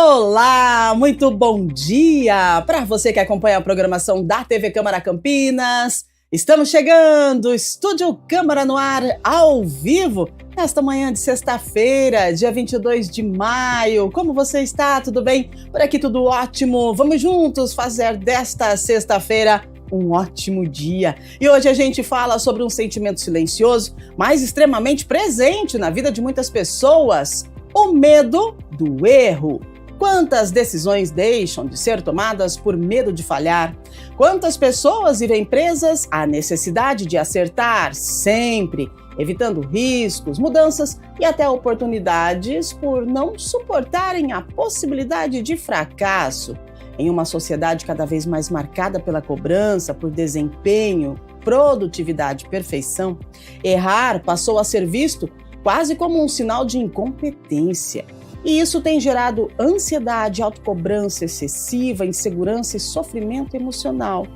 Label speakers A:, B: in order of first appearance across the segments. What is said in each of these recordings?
A: Olá, muito bom dia para você que acompanha a programação da TV Câmara Campinas. Estamos chegando, Estúdio Câmara no ar, ao vivo, nesta manhã de sexta-feira, dia 22 de maio. Como você está? Tudo bem? Por aqui tudo ótimo. Vamos juntos fazer desta sexta-feira um ótimo dia. E hoje a gente fala sobre um sentimento silencioso, mas extremamente presente na vida de muitas pessoas: o medo do erro. Quantas decisões deixam de ser tomadas por medo de falhar? Quantas pessoas vivem presas à necessidade de acertar sempre, evitando riscos, mudanças e até oportunidades por não suportarem a possibilidade de fracasso? Em uma sociedade cada vez mais marcada pela cobrança por desempenho, produtividade e perfeição, errar passou a ser visto quase como um sinal de incompetência. E isso tem gerado ansiedade, autocobrança excessiva, insegurança e sofrimento emocional.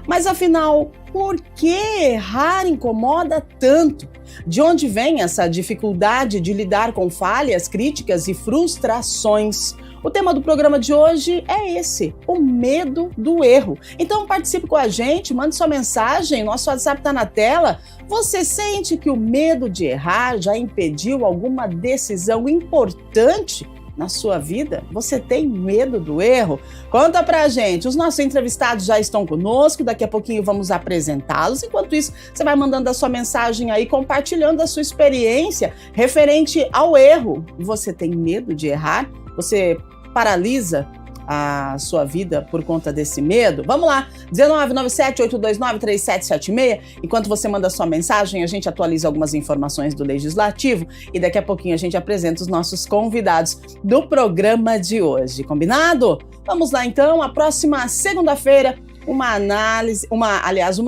A: Mas afinal, por que errar incomoda tanto? De onde vem essa dificuldade de lidar com falhas, críticas e frustrações? O tema do programa de hoje é esse: o medo do erro. Então participe com a gente, mande sua mensagem, nosso WhatsApp está na tela. Você sente que o medo de errar já impediu alguma decisão importante na sua vida? Você tem medo do erro? Conta pra gente. Os nossos entrevistados já estão conosco, daqui a pouquinho vamos apresentá-los. Enquanto isso, você vai mandando a sua mensagem aí, compartilhando a sua experiência referente ao erro. Você tem medo de errar? Você paralisa a sua vida por conta desse medo? Vamos lá, 19978293776. Enquanto você manda sua mensagem, a gente atualiza algumas informações do Legislativo e daqui a pouquinho a gente apresenta os nossos convidados do programa de hoje. Combinado? Vamos lá então, a próxima segunda-feira, uma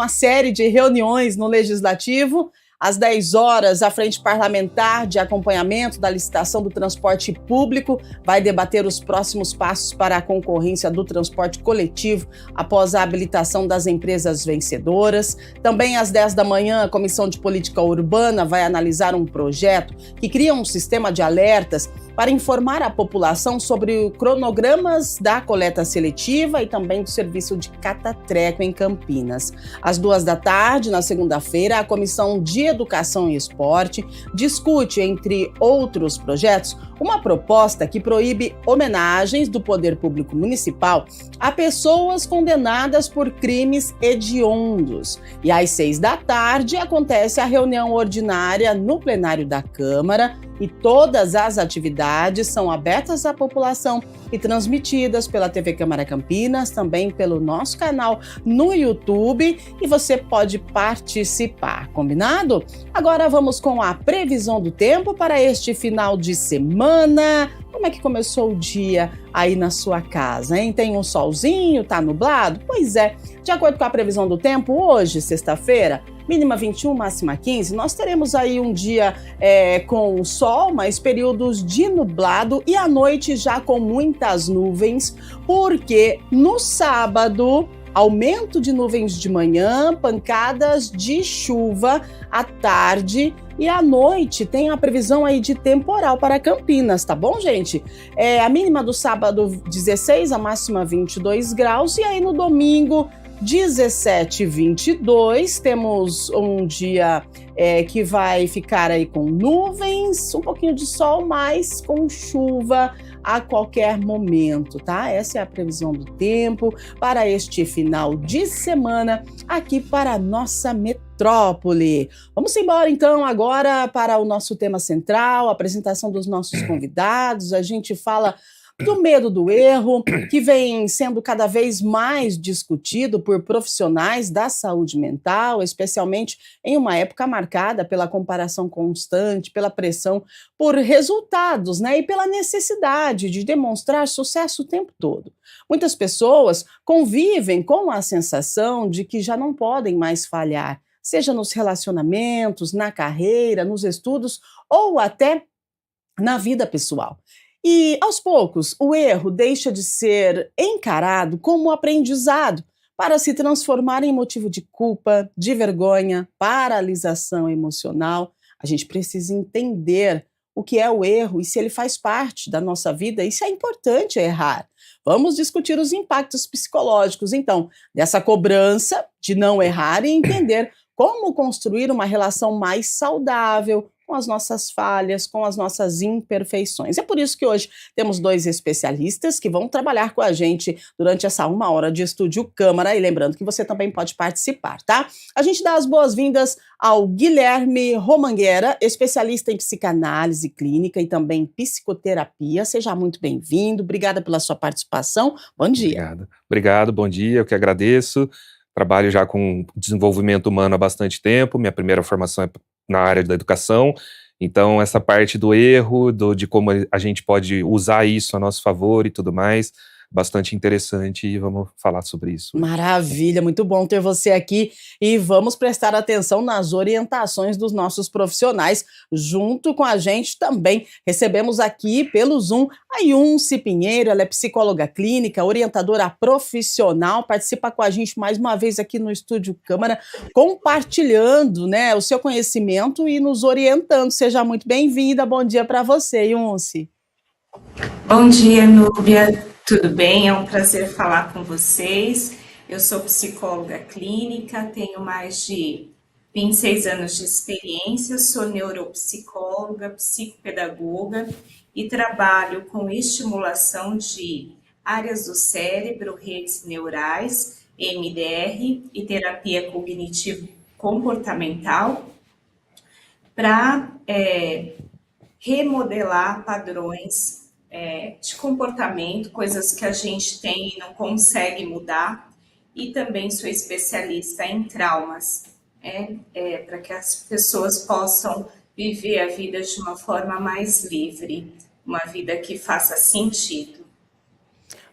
A: série de reuniões no Legislativo. Às 10 horas, a Frente Parlamentar de Acompanhamento da Licitação do Transporte Público vai debater os próximos passos para a concorrência do transporte coletivo após a habilitação das empresas vencedoras. Também às 10 da manhã, a Comissão de Política Urbana vai analisar um projeto que cria um sistema de alertas para informar a população sobre cronogramas da coleta seletiva e também do serviço de catatreco em Campinas. Às 2 da tarde, na segunda-feira, a Comissão de Educação e Esporte discute, entre outros projetos, uma proposta que proíbe homenagens do poder público municipal a pessoas condenadas por crimes hediondos. E às 6 da tarde acontece a reunião ordinária no plenário da Câmara e todas as atividades são abertas à população e transmitidas pela TV Câmara Campinas, também pelo nosso canal no YouTube, e você pode participar, combinado? Agora vamos com a previsão do tempo para este final de semana. Como é que começou o dia aí na sua casa, hein? Tem um solzinho? Tá nublado? Pois é, de acordo com a previsão do tempo, hoje, sexta-feira, mínima 21, máxima 15, nós teremos aí um dia com sol, mas períodos de nublado e à noite já com muitas nuvens, porque no sábado, aumento de nuvens de manhã, pancadas de chuva à tarde e à noite tem a previsão aí de temporal para Campinas, tá bom, gente? A mínima do sábado 16, a máxima 22 graus e aí no domingo 17 e 22, temos um dia que vai ficar aí com nuvens, um pouquinho de sol, mas com chuva a qualquer momento, tá? Essa é a previsão do tempo para este final de semana aqui para a nossa metrópole. Vamos embora então agora para o nosso tema central, a apresentação dos nossos convidados. A gente fala do medo do erro, que vem sendo cada vez mais discutido por profissionais da saúde mental, especialmente em uma época marcada pela comparação constante, pela pressão por resultados, né, e pela necessidade de demonstrar sucesso o tempo todo. Muitas pessoas convivem com a sensação de que já não podem mais falhar, seja nos relacionamentos, na carreira, nos estudos ou até na vida pessoal. E, aos poucos, o erro deixa de ser encarado como aprendizado para se transformar em motivo de culpa, de vergonha, paralisação emocional. A gente precisa entender o que é o erro e se ele faz parte da nossa vida, e se é importante errar. Vamos discutir os impactos psicológicos, então, dessa cobrança de não errar e entender como construir uma relação mais saudável com as nossas falhas, com as nossas imperfeições. É por isso que hoje temos 2 especialistas que vão trabalhar com a gente durante essa 1 hora de Estúdio Câmara, e lembrando que você também pode participar, tá? A gente dá as boas-vindas ao Guilherme Romanguera, especialista em psicanálise clínica e também psicoterapia. Seja muito bem-vindo, obrigada pela sua participação. Bom dia.
B: Obrigado, bom dia, eu que agradeço. Trabalho já com desenvolvimento humano há bastante tempo, minha primeira formação é na área da educação, então essa parte do erro, de como a gente pode usar isso a nosso favor e tudo mais, bastante interessante, e vamos falar sobre isso.
A: Maravilha, muito bom ter você aqui, e vamos prestar atenção nas orientações dos nossos profissionais. Junto com a gente também recebemos aqui pelo Zoom a Yunce Pinheiro, ela é psicóloga clínica, orientadora profissional, participa com a gente mais uma vez aqui no Estúdio Câmara, compartilhando, né, o seu conhecimento e nos orientando. Seja muito bem-vinda, bom dia para você, Yunce.
C: Bom dia, Núbia. Tudo bem? É um prazer falar com vocês. Eu sou psicóloga clínica, tenho mais de 26 anos de experiência, sou neuropsicóloga, psicopedagoga e trabalho com estimulação de áreas do cérebro, redes neurais, MDR e terapia cognitivo-comportamental para remodelar padrões de comportamento, coisas que a gente tem e não consegue mudar, e também sou especialista em traumas, para que as pessoas possam viver a vida de uma forma mais livre, uma vida que faça sentido.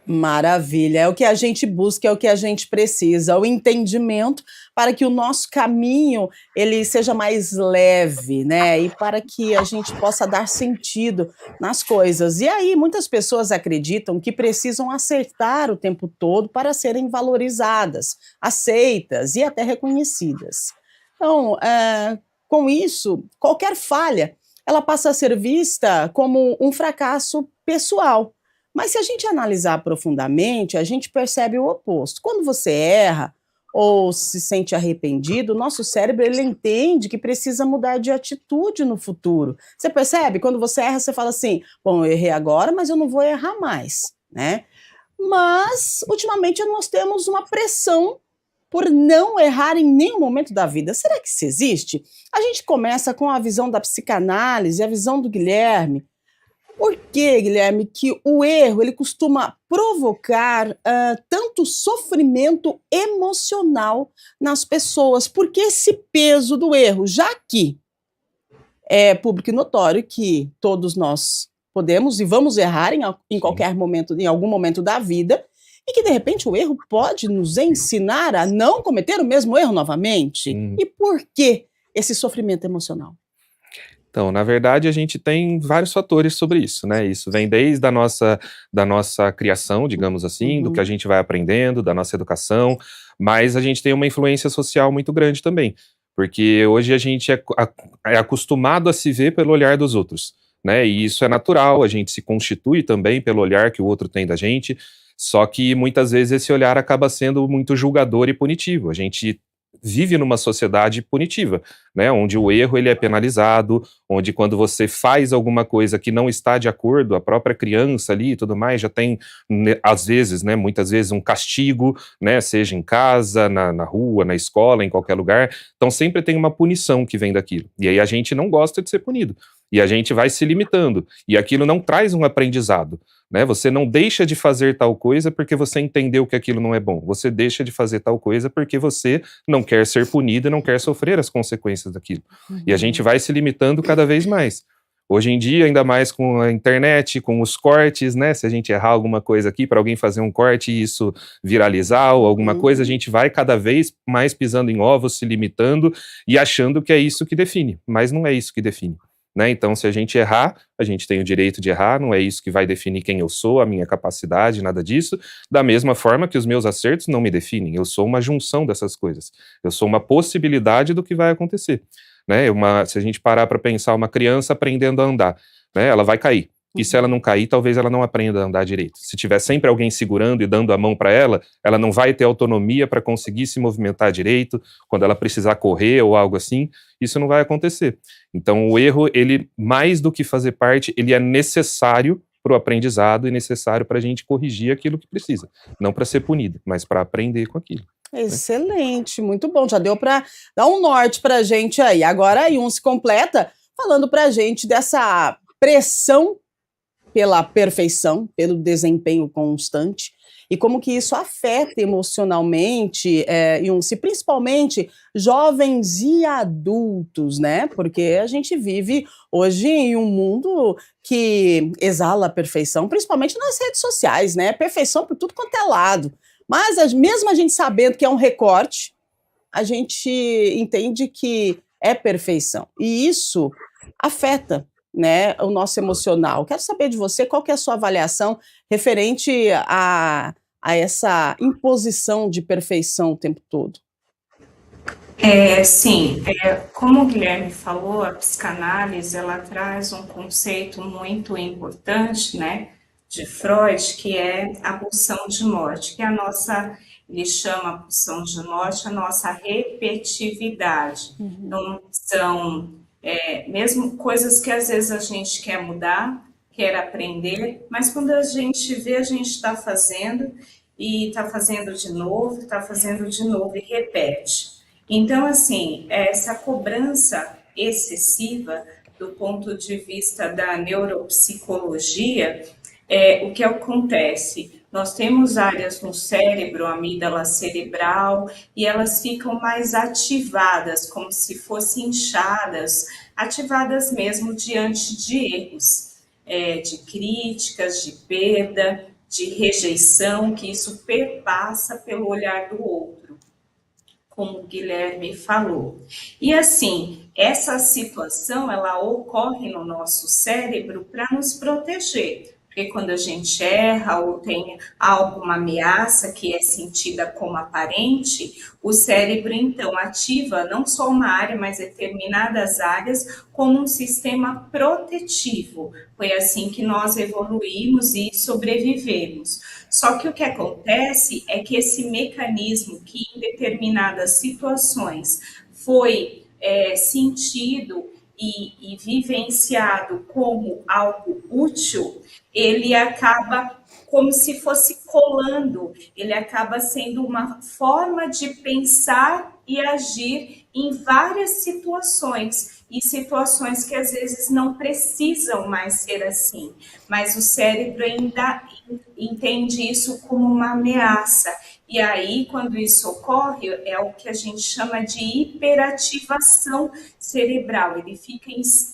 A: Maravilha, é o que a gente busca, é o que a gente precisa, o entendimento para que o nosso caminho ele seja mais leve, né? E para que a gente possa dar sentido nas coisas. E aí muitas pessoas acreditam que precisam acertar o tempo todo para serem valorizadas, aceitas e até reconhecidas. Então, com isso, qualquer falha, ela passa a ser vista como um fracasso pessoal. Mas se a gente analisar profundamente, a gente percebe o oposto. Quando você erra ou se sente arrependido, o nosso cérebro ele entende que precisa mudar de atitude no futuro. Você percebe? Quando você erra, você fala assim, bom, eu errei agora, mas eu não vou errar mais, né? Mas, ultimamente, nós temos uma pressão por não errar em nenhum momento da vida. Será que isso existe? A gente começa com a visão da psicanálise, a visão do Guilherme. Por que, Guilherme, que o erro ele costuma provocar tanto sofrimento emocional nas pessoas? Por que esse peso do erro? Já que é público e notório que todos nós podemos e vamos errar em qualquer momento, em algum momento da vida, e que, de repente, o erro pode nos ensinar a não cometer o mesmo erro novamente? E por que esse sofrimento emocional?
B: Então, na verdade, a gente tem vários fatores sobre isso, né? Isso vem desde a nossa criação, digamos assim, do que a gente vai aprendendo, da nossa educação, mas a gente tem uma influência social muito grande também, porque hoje a gente é acostumado a se ver pelo olhar dos outros, né? E isso é natural, a gente se constitui também pelo olhar que o outro tem da gente, só que muitas vezes esse olhar acaba sendo muito julgador e punitivo. A gente vive numa sociedade punitiva, né, onde o erro ele é penalizado, onde quando você faz alguma coisa que não está de acordo, a própria criança ali e tudo mais já tem, às vezes, né, muitas vezes um castigo, né, seja em casa, na rua, na escola, em qualquer lugar, então sempre tem uma punição que vem daquilo, e aí a gente não gosta de ser punido, e a gente vai se limitando, e aquilo não traz um aprendizado, né? Você não deixa de fazer tal coisa porque você entendeu que aquilo não é bom, você deixa de fazer tal coisa porque você não quer ser punido e não quer sofrer as consequências daquilo, e a gente vai se limitando cada vez mais. Hoje em dia, ainda mais com a internet, com os cortes, né? Se a gente errar alguma coisa aqui, para alguém fazer um corte e isso viralizar ou alguma coisa, a gente vai cada vez mais pisando em ovos, se limitando e achando que é isso que define, mas não é isso que define. Né? Então, se a gente errar, a gente tem o direito de errar, não é isso que vai definir quem eu sou, a minha capacidade, nada disso. Da mesma forma que os meus acertos não me definem, eu sou uma junção dessas coisas, eu sou uma possibilidade do que vai acontecer. né? Se a gente parar para pensar uma criança aprendendo a andar, né? Ela vai cair. E se ela não cair, talvez ela não aprenda a andar direito. Se tiver sempre alguém segurando e dando a mão para ela não vai ter autonomia para conseguir se movimentar direito, quando ela precisar correr ou algo assim, isso não vai acontecer. Então o erro, ele, mais do que fazer parte, ele é necessário para o aprendizado e necessário para a gente corrigir aquilo que precisa. Não para ser punido, mas para aprender com aquilo.
A: Excelente, muito bom. Já deu para dar um norte para a gente aí. Agora a Yun se completa falando para a gente dessa pressão pela perfeição, pelo desempenho constante, e como que isso afeta emocionalmente, Yunce, principalmente jovens e adultos, né? Porque a gente vive hoje em um mundo que exala a perfeição, principalmente nas redes sociais, né? Perfeição por tudo quanto é lado. Mas mesmo a gente sabendo que é um recorte, a gente entende que é perfeição. E isso afeta, né, o nosso emocional. Quero saber de você qual que é a sua avaliação referente a essa imposição de perfeição o tempo todo.
C: Sim, como o Guilherme falou, a psicanálise ela traz um conceito muito importante, né, de Freud, que é a pulsão de morte, que é ele chama a pulsão de morte a nossa repetitividade. Então, são mesmo coisas que às vezes a gente quer mudar, quer aprender, mas quando a gente vê, a gente está fazendo e está fazendo de novo e repete. Então, assim, essa cobrança excessiva do ponto de vista da neuropsicologia, o que acontece? Nós temos áreas no cérebro, a amígdala cerebral, e elas ficam mais ativadas, como se fossem inchadas, ativadas mesmo diante de erros, de críticas, de perda, de rejeição, que isso perpassa pelo olhar do outro, como o Guilherme falou. E assim, essa situação, ela ocorre no nosso cérebro para nos proteger. Porque quando a gente erra ou tem alguma ameaça que é sentida como aparente, o cérebro então ativa não só uma área, mas determinadas áreas como um sistema protetivo. Foi assim que nós evoluímos e sobrevivemos. Só que o que acontece é que esse mecanismo que em determinadas situações foi sentido e vivenciado como algo útil, ele acaba como se fosse colando, ele acaba sendo uma forma de pensar e agir em várias situações, e situações que às vezes não precisam mais ser assim, mas o cérebro ainda entende isso como uma ameaça. E aí, quando isso ocorre, é o que a gente chama de hiperativação cerebral.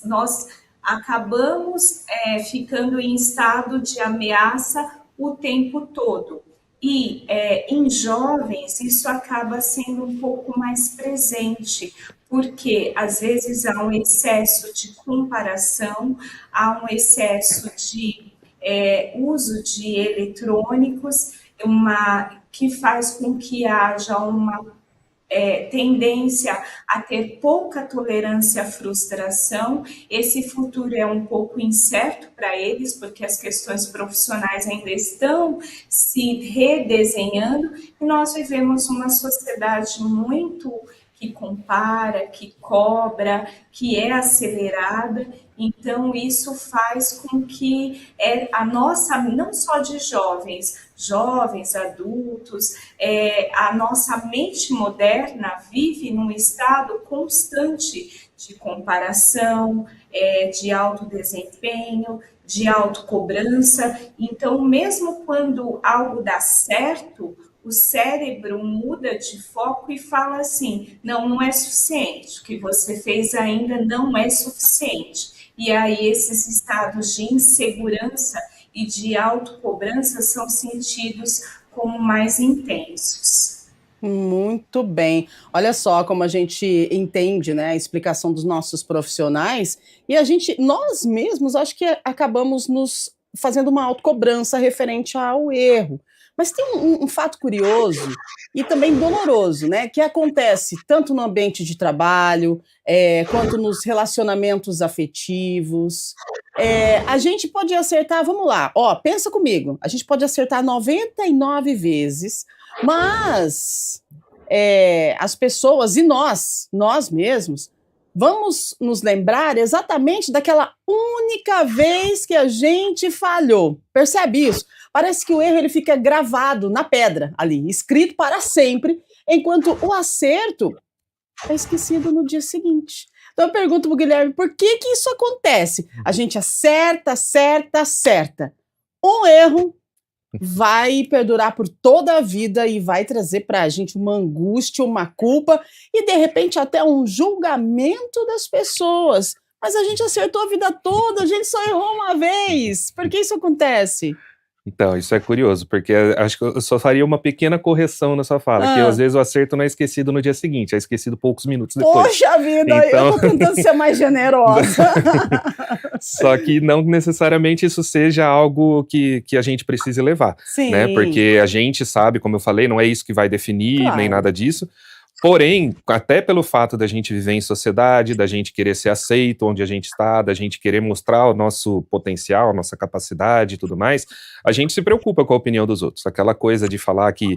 C: Nós acabamos ficando em estado de ameaça o tempo todo. E em jovens, isso acaba sendo um pouco mais presente, porque às vezes há um excesso de comparação, há um excesso de uso de eletrônicos, que faz com que haja uma tendência a ter pouca tolerância à frustração. Esse futuro é um pouco incerto para eles, porque as questões profissionais ainda estão se redesenhando, e nós vivemos uma sociedade muito que compara, que cobra, que é acelerada. Então, isso faz com que a nossa, não só de jovens, adultos, a nossa mente moderna vive num estado constante de comparação, de autodesempenho, de autocobrança. Então, mesmo quando algo dá certo, o cérebro muda de foco e fala assim: não é suficiente, o que você fez ainda não é suficiente. E aí esses estados de insegurança e de autocobrança são sentidos como mais intensos.
A: Muito bem. Olha só como a gente entende, né, a explicação dos nossos profissionais, e nós mesmos, acho que acabamos nos fazendo uma autocobrança referente ao erro. Mas tem um fato curioso e também doloroso, né? Que acontece tanto no ambiente de trabalho, quanto nos relacionamentos afetivos. A gente pode acertar, vamos lá, ó, pensa comigo, a gente pode acertar 99 vezes, mas as pessoas e nós mesmos, vamos nos lembrar exatamente daquela única vez que a gente falhou. Percebe isso? Parece que o erro ele fica gravado na pedra ali, escrito para sempre, enquanto o acerto é esquecido no dia seguinte. Então eu pergunto pro Guilherme, por que que isso acontece? A gente acerta. Um erro vai perdurar por toda a vida e vai trazer para a gente uma angústia, uma culpa e, de repente, até um julgamento das pessoas. Mas a gente acertou a vida toda, a gente só errou uma vez. Por que isso acontece?
B: Então, isso é curioso, porque acho que eu só faria uma pequena correção na sua fala, que às vezes o acerto não é esquecido no dia seguinte, é esquecido poucos minutos depois.
A: Poxa vida, então... eu tô tentando ser mais generosa.
B: Só que não necessariamente isso seja algo que a gente precise levar,
A: Sim.
B: né? Porque a gente sabe, como eu falei, não é isso que vai definir,
A: Claro.
B: nem nada disso. Porém, até pelo fato da gente viver em sociedade, da gente querer ser aceito onde a gente está, da gente querer mostrar o nosso potencial, a nossa capacidade e tudo mais, a gente se preocupa com a opinião dos outros. Aquela coisa de falar que,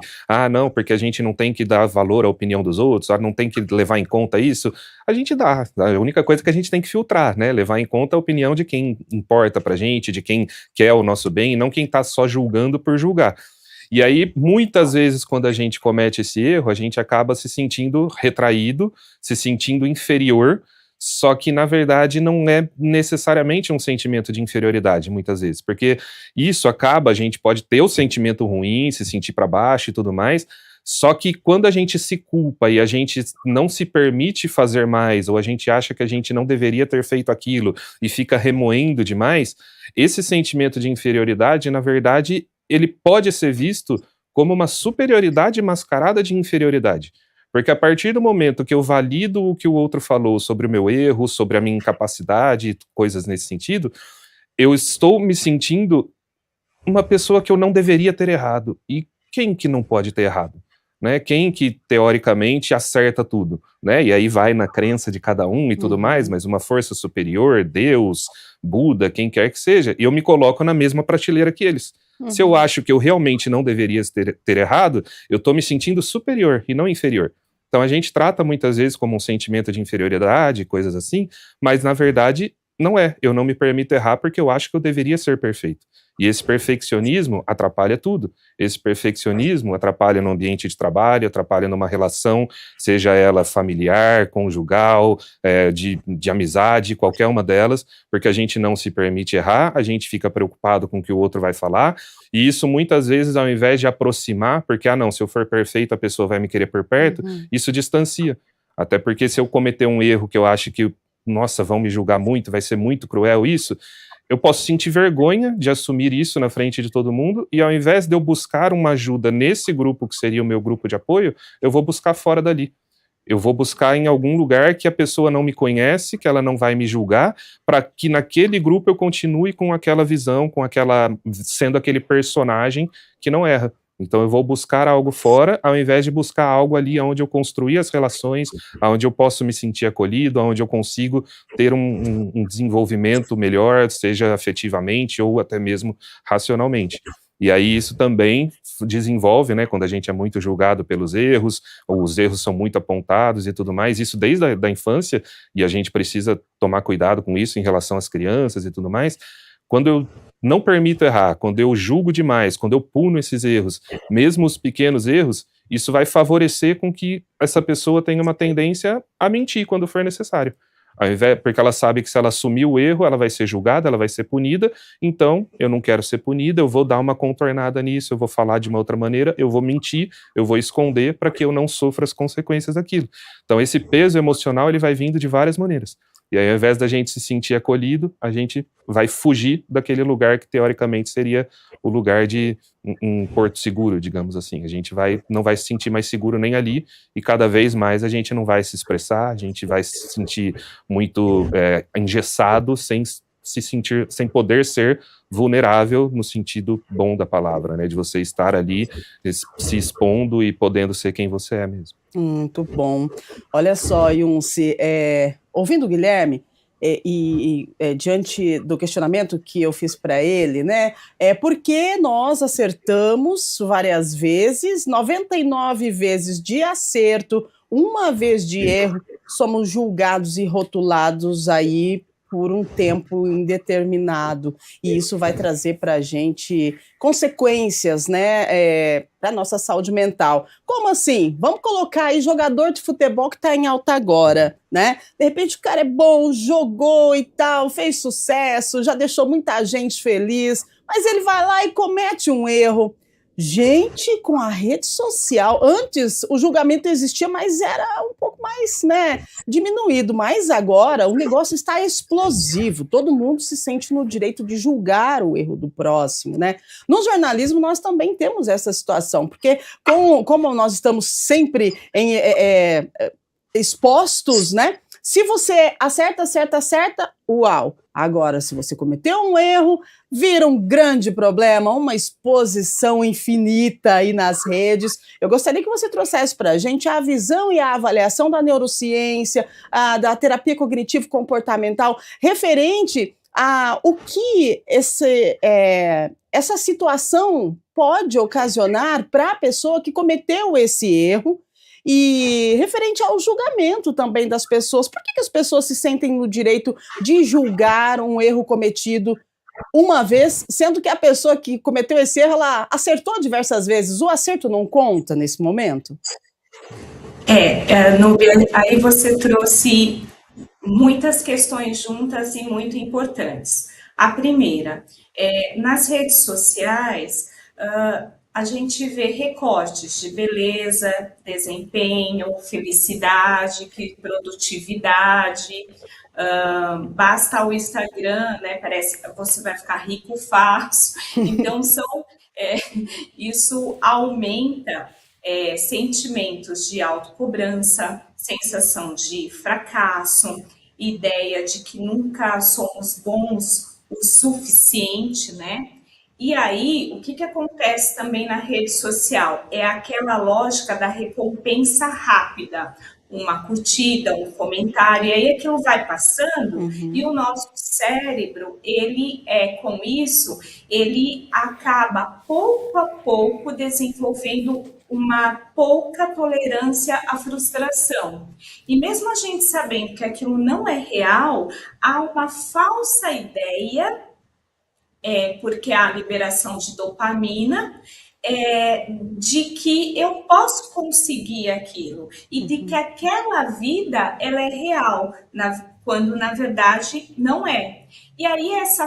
B: não, porque a gente não tem que dar valor à opinião dos outros, não tem que levar em conta isso, a gente dá. A única coisa que a gente tem que filtrar, né? Levar em conta a opinião de quem importa pra gente, de quem quer o nosso bem, e não quem tá só julgando por julgar. E aí, muitas vezes, quando a gente comete esse erro, a gente acaba se sentindo retraído, se sentindo inferior, só que, na verdade, não é necessariamente um sentimento de inferioridade, muitas vezes, porque isso acaba, a gente pode ter o sentimento ruim, se sentir para baixo e tudo mais, só que quando a gente se culpa e a gente não se permite fazer mais, ou a gente acha que a gente não deveria ter feito aquilo e fica remoendo demais, esse sentimento de inferioridade, na verdade, ele pode ser visto como uma superioridade mascarada de inferioridade. Porque a partir do momento que eu valido o que o outro falou sobre o meu erro, sobre a minha incapacidade, coisas nesse sentido, eu estou me sentindo uma pessoa que eu não deveria ter errado. E quem que não pode ter errado? Né? Quem que, teoricamente, acerta tudo? Né? E aí vai na crença de cada um e tudo mais, mas uma força superior, Deus, Buda, quem quer que seja, e eu me coloco na mesma prateleira que eles. Se eu acho que eu realmente não deveria ter errado, eu estou me sentindo superior e não inferior. Então a gente trata muitas vezes como um sentimento de inferioridade, coisas assim, mas na verdade não é. Eu não me permito errar porque eu acho que eu deveria ser perfeito. E esse perfeccionismo atrapalha tudo. Esse perfeccionismo atrapalha no ambiente de trabalho, atrapalha numa relação, seja ela familiar, conjugal, de amizade, qualquer uma delas, porque a gente não se permite errar, a gente fica preocupado com o que o outro vai falar, e isso muitas vezes, ao invés de aproximar, porque, não, se eu for perfeito, a pessoa vai me querer por perto, isso distancia. Até porque se eu cometer um erro que eu acho que, nossa, vão me julgar muito, vai ser muito cruel isso, eu posso sentir vergonha de assumir isso na frente de todo mundo, e ao invés de eu buscar uma ajuda nesse grupo, que seria o meu grupo de apoio, eu vou buscar fora dali. Eu vou buscar em algum lugar que a pessoa não me conhece, que ela não vai me julgar, para que naquele grupo eu continue com aquela visão, sendo aquele personagem que não erra. Então eu vou buscar algo fora, ao invés de buscar algo ali onde eu construí as relações, onde eu posso me sentir acolhido, onde eu consigo ter um desenvolvimento melhor, seja afetivamente ou até mesmo racionalmente. E aí isso também desenvolve, né, quando a gente é muito julgado pelos erros, ou os erros são muito apontados e tudo mais, isso desde a infância, e a gente precisa tomar cuidado com isso em relação às crianças e tudo mais. Quando eu não permito errar, quando eu julgo demais, quando eu puno esses erros, mesmo os pequenos erros, isso vai favorecer com que essa pessoa tenha uma tendência a mentir quando for necessário. Porque ela sabe que se ela assumir o erro, ela vai ser julgada, ela vai ser punida, então eu não quero ser punida, eu vou dar uma contornada nisso, eu vou falar de uma outra maneira, eu vou mentir, eu vou esconder para que eu não sofra as consequências daquilo. Então esse peso emocional ele vai vindo de várias maneiras. E aí, ao invés da gente se sentir acolhido, a gente vai fugir daquele lugar que, teoricamente, seria o lugar de um porto seguro, digamos assim. A gente não vai se sentir mais seguro nem ali, e cada vez mais a gente não vai se expressar, a gente vai se sentir muito engessado, sem se sentir, sem poder ser vulnerável no sentido bom da palavra, né? De você estar ali se expondo e podendo ser quem você é mesmo.
A: Muito bom. Olha só, Yunce, ouvindo o Guilherme, diante do questionamento que eu fiz para ele, né, porque nós acertamos várias vezes, 99 vezes de acerto, uma vez de erro, somos julgados e rotulados aí por um tempo indeterminado, e isso vai trazer para a gente consequências, né, para a nossa saúde mental. Como assim? Vamos colocar aí jogador de futebol que está em alta agora, né? De repente o cara é bom, jogou e tal, fez sucesso, já deixou muita gente feliz, mas ele vai lá e comete um erro. Gente, com a rede social, antes o julgamento existia, mas era um pouco mais, né, diminuído, mas agora o negócio está explosivo, todo mundo se sente no direito de julgar o erro do próximo, né? No jornalismo nós também temos essa situação, porque como nós estamos sempre expostos, né? Se você acerta, uau! Agora, se você cometeu um erro, vira um grande problema, uma exposição infinita aí nas redes. Eu gostaria que você trouxesse para a gente a visão e a avaliação da neurociência, da terapia cognitivo-comportamental, referente a o que essa situação pode ocasionar para a pessoa que cometeu esse erro, e referente ao julgamento também das pessoas. Por que as pessoas se sentem no direito de julgar um erro cometido uma vez, sendo que a pessoa que cometeu esse erro, ela acertou diversas vezes? O acerto não conta nesse momento?
C: Núbia, aí você trouxe muitas questões juntas e muito importantes. A primeira, nas redes sociais, a gente vê recortes de beleza, desempenho, felicidade, produtividade. Basta o Instagram, né? Parece que você vai ficar rico fácil. Então, isso aumenta sentimentos de autocobrança, sensação de fracasso, ideia de que nunca somos bons o suficiente, né? E aí, o que acontece também na rede social? É aquela lógica da recompensa rápida. Uma curtida, um comentário, e aí aquilo vai passando, e o nosso cérebro, com isso, ele acaba pouco a pouco desenvolvendo uma pouca tolerância à frustração. E mesmo a gente sabendo que aquilo não é real, há uma falsa ideia, porque há a liberação de dopamina, de que eu posso conseguir aquilo e de que aquela vida ela é real, quando na verdade não é. E aí essa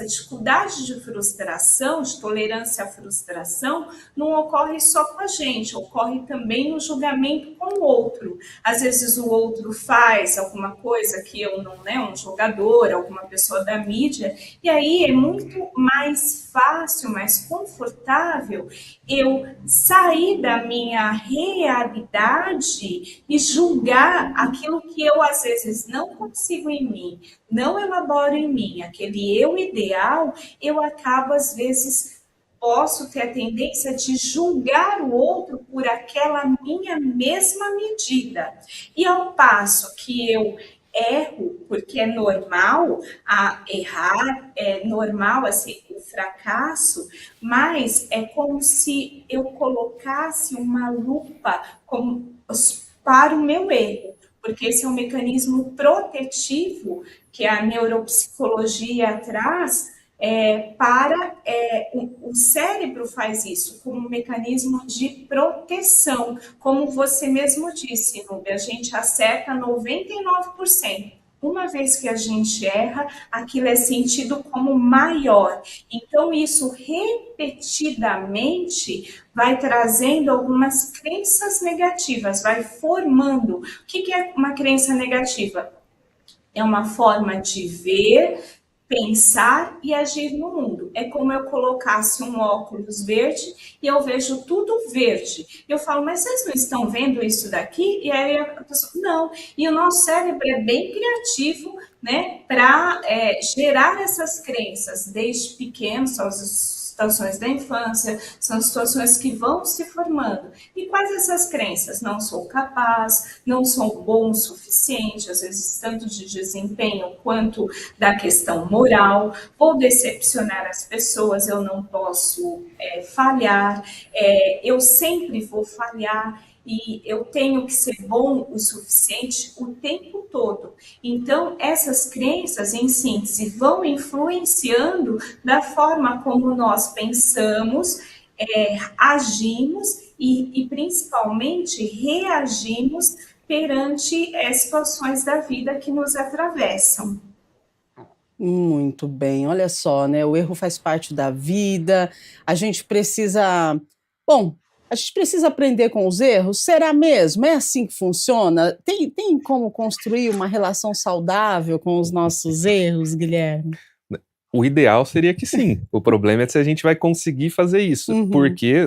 C: dificuldade de frustração, de tolerância à frustração, não ocorre só com a gente, ocorre também no julgamento com o outro. Às vezes o outro faz alguma coisa que eu não, né, um jogador, alguma pessoa da mídia, e aí é muito mais fácil, mais confortável eu sair da minha realidade e julgar aquilo que eu às vezes não consigo em mim, não elaboro em mim, aquele eu ideal, eu acabo às vezes, posso ter a tendência de julgar o outro por aquela minha mesma medida. E ao passo que eu erro, porque é normal errar, é normal assim, o fracasso, mas é como se eu colocasse uma lupa para o meu erro, porque esse é um mecanismo protetivo que a neuropsicologia traz, o cérebro faz isso como um mecanismo de proteção. Como você mesmo disse, Núbia, a gente acerta 99%. Uma vez que a gente erra, aquilo é sentido como maior. Então, isso repetidamente vai trazendo algumas crenças negativas, vai formando. O que é uma crença negativa? É uma forma de ver, pensar e agir no mundo. É como eu colocasse um óculos verde e eu vejo tudo verde. Eu falo, mas vocês não estão vendo isso daqui? E aí a pessoa, não. E o nosso cérebro é bem criativo, né, para gerar essas crenças desde pequeno, são as situações da infância, são situações que vão se formando. E quais essas crenças? Não sou capaz, não sou bom o suficiente, às vezes tanto de desempenho quanto da questão moral, vou decepcionar as pessoas, eu não posso falhar, eu sempre vou falhar e eu tenho que ser bom o suficiente o tempo todo. Então, essas crenças, em síntese, vão influenciando da forma como nós pensamos, agimos e principalmente reagimos perante situações da vida que nos atravessam.
A: Muito bem, olha só, né? O erro faz parte da vida, a gente precisa. Bom, a gente precisa aprender com os erros? Será mesmo? É assim que funciona? Tem como construir uma relação saudável com os nossos erros, Guilherme?
B: O ideal seria que sim. O problema é se a gente vai conseguir fazer isso. Porque,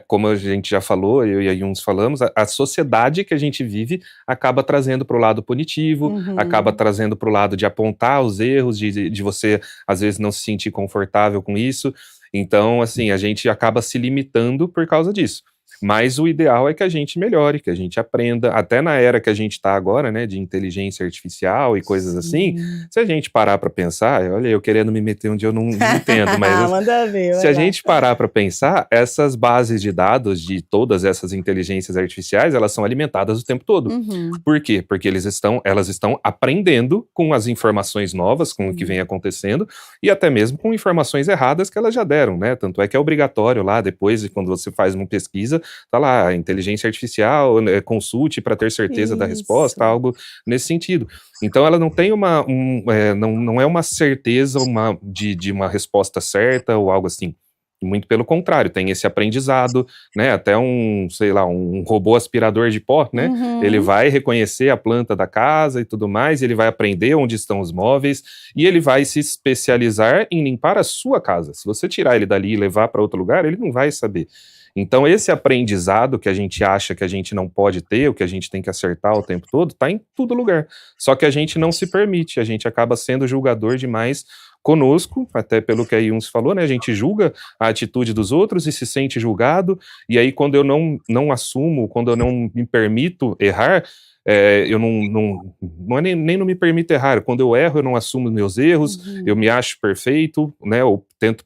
B: como a gente já falou, eu e a Yuns falamos, a sociedade que a gente vive acaba trazendo para o lado punitivo, acaba trazendo para o lado de apontar os erros, de você, às vezes, não se sentir confortável com isso. Então, assim, a gente acaba se limitando por causa disso. Mas o ideal é que a gente melhore, que a gente aprenda, até na era que a gente está agora, né, de inteligência artificial e coisas assim, se a gente parar para pensar, olha, eu querendo me meter onde eu não entendo, mas
A: Manda ver,
B: se a gente parar para pensar, essas bases de dados de todas essas inteligências artificiais, elas são alimentadas o tempo todo. Por quê? Porque elas estão aprendendo com as informações novas, com o que vem acontecendo, e até mesmo com informações erradas que elas já deram, né? Tanto é que é obrigatório lá, depois, quando você faz uma pesquisa, tá lá, inteligência artificial, consulte para ter certeza da resposta, algo nesse sentido. Então ela não tem não é uma certeza de uma resposta certa ou algo assim. Muito pelo contrário, tem esse aprendizado, né? Até sei lá, um robô aspirador de pó, né? Ele vai reconhecer a planta da casa e tudo mais, ele vai aprender onde estão os móveis e ele vai se especializar em limpar a sua casa. Se você tirar ele dali e levar para outro lugar, ele não vai saber. Então, esse aprendizado que a gente acha que a gente não pode ter, ou que a gente tem que acertar o tempo todo, está em todo lugar. Só que a gente não se permite, a gente acaba sendo julgador demais conosco, até pelo que a Yuns falou, né? A gente julga a atitude dos outros e se sente julgado, e aí quando eu não assumo, quando eu não me permito errar, eu não é nem não me permito errar, quando eu erro eu não assumo meus erros, eu me acho perfeito, né, ou tento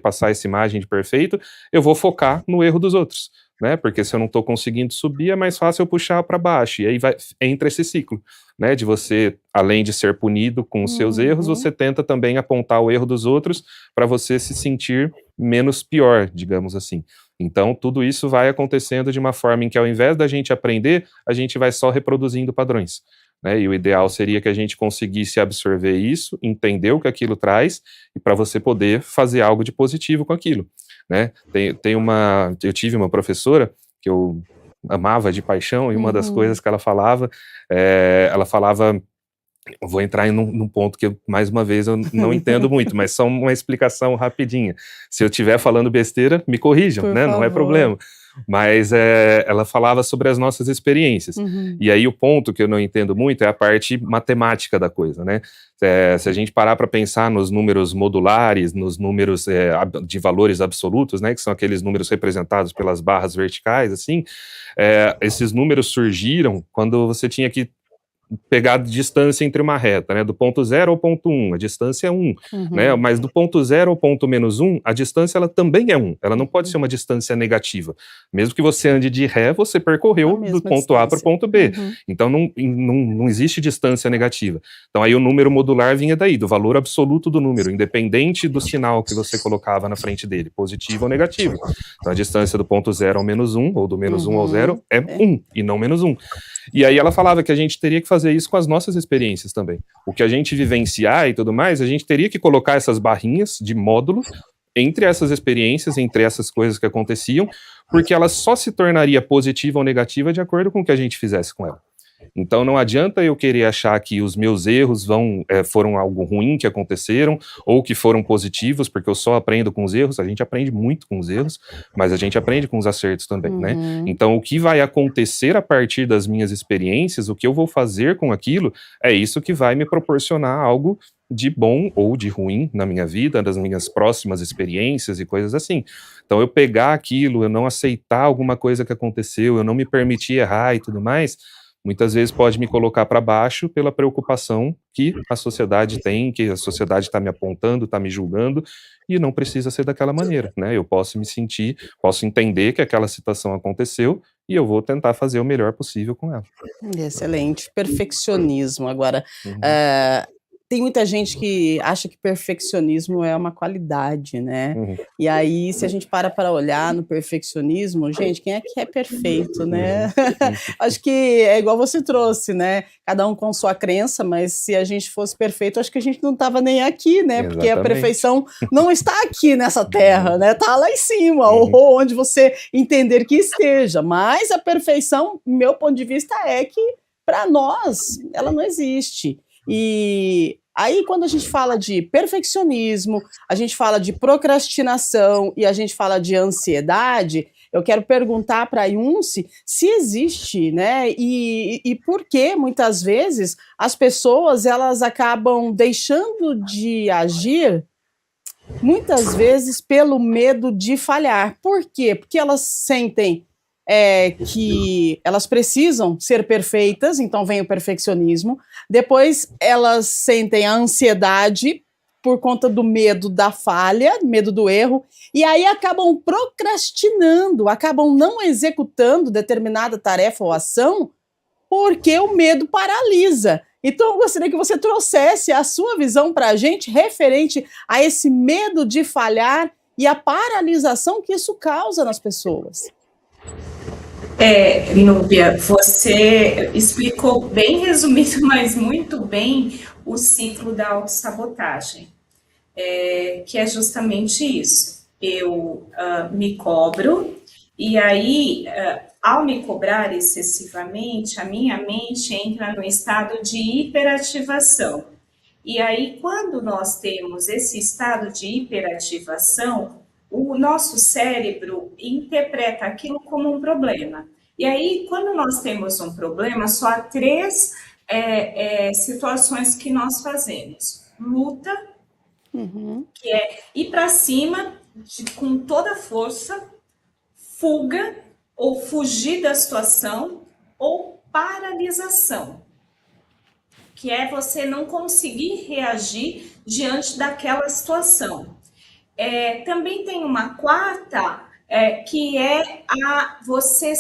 B: passar essa imagem de perfeito, eu vou focar no erro dos outros, né, porque se eu não estou conseguindo subir, é mais fácil eu puxar para baixo, e aí entra esse ciclo, né, de você, além de ser punido com os seus erros, você tenta também apontar o erro dos outros para você se sentir menos pior, digamos assim. Então, tudo isso vai acontecendo de uma forma em que, ao invés da gente aprender, a gente vai só reproduzindo padrões, né? E o ideal seria que a gente conseguisse absorver isso, entender o que aquilo traz, e para você poder fazer algo de positivo com aquilo, né? Eu tive uma professora que eu amava de paixão, e uma das coisas que ela falava, eu vou entrar num ponto que, mais uma vez, eu não entendo muito, mas só uma explicação rapidinha. Se eu estiver falando besteira, me corrijam, né? Não é problema. Mas ela falava sobre as nossas experiências. E aí o ponto que eu não entendo muito é a parte matemática da coisa, né? Se a gente parar para pensar nos números modulares, nos números de valores absolutos, né? Que são aqueles números representados pelas barras verticais, assim, esses números surgiram quando você tinha que pegar a distância entre uma reta, né, do ponto 0 ao ponto 1, a distância é 1, né, mas do ponto 0 ao ponto menos 1, a distância ela também é 1, ela não pode ser uma distância negativa, mesmo que você ande de ré, você percorreu do ponto A para o ponto B, então não existe distância negativa, então aí o número modular vinha daí, do valor absoluto do número, independente do sinal que você colocava na frente dele, positivo ou negativo, então a distância do ponto 0 ao menos 1, ou do menos 1 ao 0, é 1, e não menos 1, e aí ela falava que a gente teria que fazer isso com as nossas experiências também. O que a gente vivenciar e tudo mais, a gente teria que colocar essas barrinhas de módulo entre essas experiências, entre essas coisas que aconteciam, porque ela só se tornaria positiva ou negativa de acordo com o que a gente fizesse com ela. Então não adianta eu querer achar que os meus erros foram algo ruim que aconteceram, ou que foram positivos, porque eu só aprendo com os erros. A gente aprende muito com os erros, mas a gente aprende com os acertos também, né? Então o que vai acontecer a partir das minhas experiências, o que eu vou fazer com aquilo, é isso que vai me proporcionar algo de bom ou de ruim na minha vida, das minhas próximas experiências e coisas assim. Então eu pegar aquilo, eu não aceitar alguma coisa que aconteceu, eu não me permitir errar e tudo mais, muitas vezes pode me colocar para baixo pela preocupação que a sociedade tem, que a sociedade está me apontando, está me julgando, e não precisa ser daquela maneira, né? Eu posso me sentir, posso entender que aquela situação aconteceu e eu vou tentar fazer o melhor possível com ela.
A: Excelente. Perfeccionismo. Agora,
B: Uhum,
A: tem muita gente que acha que perfeccionismo é uma qualidade, né?
B: uhum,
A: E aí, se a gente para olhar no perfeccionismo, gente, quem é que é perfeito, né?
B: uhum, uhum.
A: Acho que é igual você trouxe, né? Cada um com sua crença, mas se a gente fosse perfeito, acho que a gente não estava nem aqui, né? Porque a
B: Exatamente.
A: perfeição não está aqui nessa terra, né? Está lá em cima,
B: Uhum,
A: ou onde você entender que esteja. Mas a perfeição, meu ponto de vista, é que para nós ela não existe. E aí, quando a gente fala de perfeccionismo, a gente fala de procrastinação e a gente fala de ansiedade, eu quero perguntar para a Yunce se existe, né? E por que muitas vezes as pessoas elas acabam deixando de agir muitas vezes pelo medo de falhar. Por quê? Porque elas sentem que elas precisam ser perfeitas, então vem o perfeccionismo. Depois elas sentem a ansiedade por conta do medo da falha, medo do erro, e aí acabam procrastinando, acabam não executando determinada tarefa ou ação porque o medo paralisa. Então, eu gostaria que você trouxesse a sua visão para a gente referente a esse medo de falhar e a paralisação que isso causa nas pessoas.
C: Núbia, você explicou bem resumido, mas muito bem, o ciclo da autossabotagem, que é justamente isso. Eu me cobro, e aí, ao me cobrar excessivamente, a minha mente entra no estado de hiperativação. E aí, quando nós temos esse estado de hiperativação, o nosso cérebro interpreta aquilo como um problema. E aí, quando nós temos um problema, só há três situações que nós fazemos: luta, que é ir para cima com toda a força, fuga ou fugir da situação, ou paralisação, que é você não conseguir reagir diante daquela situação. Também tem uma quarta, que é você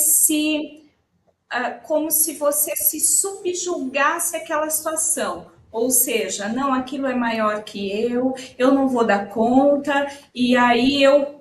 C: como se você se subjugasse aquela situação. Ou seja, não, aquilo é maior que eu não vou dar conta, e aí eu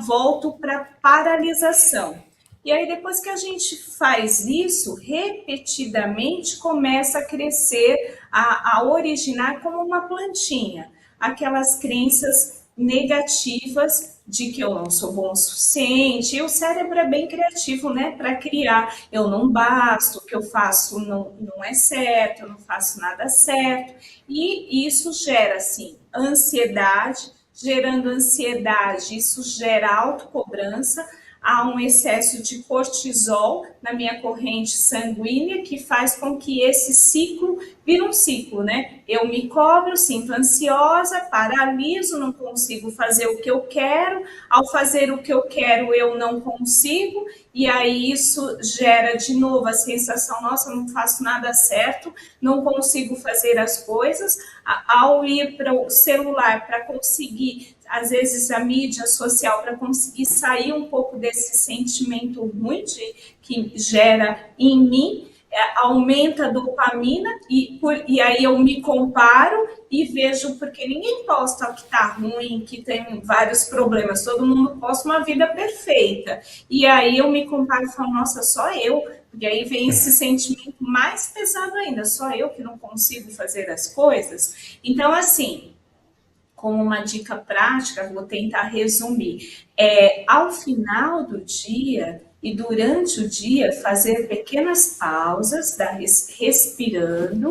C: volto para paralisação. E aí, depois que a gente faz isso, repetidamente, começa a crescer, a originar como uma plantinha, aquelas crenças negativas de que eu não sou bom o suficiente. E o cérebro é bem criativo, né, para criar: eu não basto, o que eu faço não é certo, eu não faço nada certo. E isso gera, assim, ansiedade. Gerando ansiedade, isso gera autocobrança. Há um excesso de cortisol na minha corrente sanguínea que faz com que esse ciclo vire um ciclo, né? Eu me cobro, sinto ansiosa, paraliso, não consigo fazer o que eu quero. Ao fazer o que eu quero, eu não consigo, e aí isso gera de novo a sensação: nossa, não faço nada certo, não consigo fazer as coisas. Ao ir para o celular para conseguir, às vezes, a mídia social, para conseguir sair um pouco desse sentimento ruim que gera em mim, aumenta a dopamina, e aí eu me comparo e vejo, porque ninguém posta que tá ruim, que tem vários problemas, todo mundo posta uma vida perfeita. E aí eu me comparo e falo: nossa, só eu. E aí vem esse sentimento mais pesado ainda: só eu que não consigo fazer as coisas. Então, assim, como uma dica prática, vou tentar resumir. Ao final do dia, e durante o dia fazer pequenas pausas, respirando,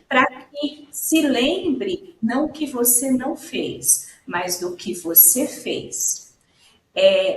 C: para que se lembre não o que você não fez, mas do que você fez.